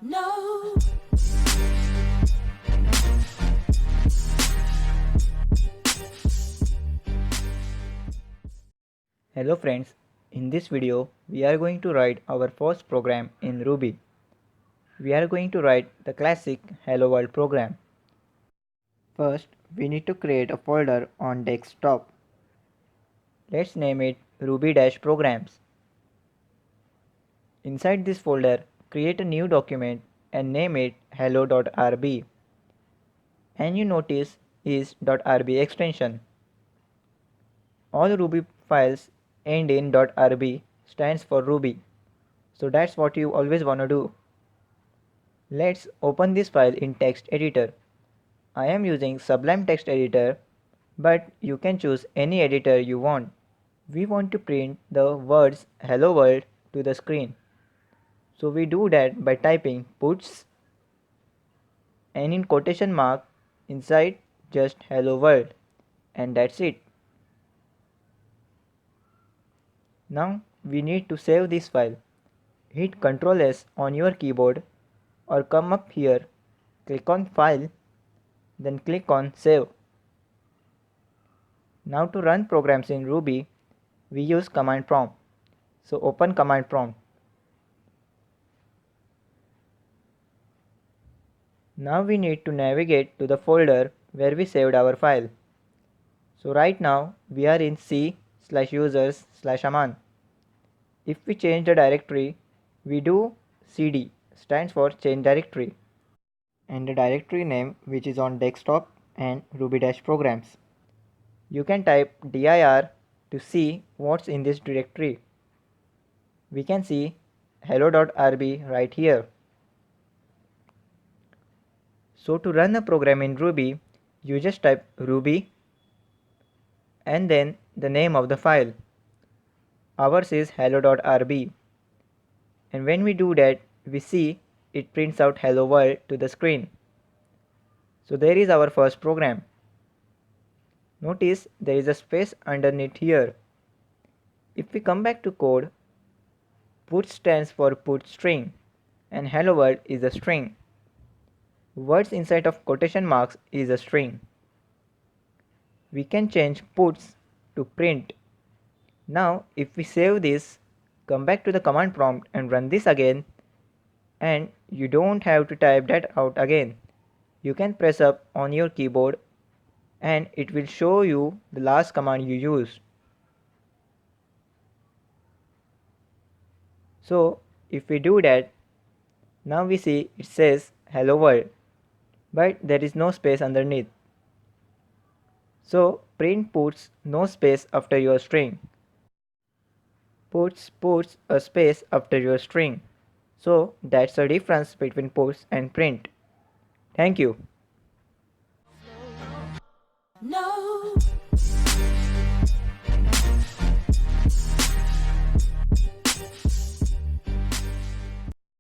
No. Hello friends, in this video we are going to write our first program in Ruby. We are going to write the classic Hello World program. First, we need to create a folder on desktop. Let's name it Ruby-Programs. Inside this folder, create a new document and name it hello.rb. And you notice is .rb extension. All Ruby files end in .rb stands for Ruby. So that's what you always want to do. Let's open this file in text editor. I am using Sublime Text Editor, but you can choose any editor you want. We want to print the words Hello World to the screen. So we do that by typing puts and in quotation mark inside just Hello World, and that's it. Now we need to save this file. Hit Ctrl S on your keyboard or come up here, click on File, then click on Save. Now to run programs in Ruby, we use command prompt. So open command prompt. Now we need to navigate to the folder where we saved our file. So right now we are in C/users/aman. If we change the directory, we do cd, stands for change directory, and the directory name which is on desktop and Ruby-programs. You can type dir to see what's in this directory. We can see hello.rb right here. So to run a program in Ruby, you just type ruby and then the name of the file. Ours is hello.rb, and when we do that, we see it prints out hello world to the screen. So there is our first program. Notice there is a space underneath here. If we come back to code, put stands for put string and hello world is a string. Words inside of quotation marks is a string. We can change puts to print. Now if we save this, come back to the command prompt and run this again, and you don't have to type that out again. You can press up on your keyboard and it will show you the last command you used. So if we do that, now we see it says hello world, but there is no space underneath. So print puts no space after your string. Puts a space after your string. So that's the difference between puts and print. Thank you. No.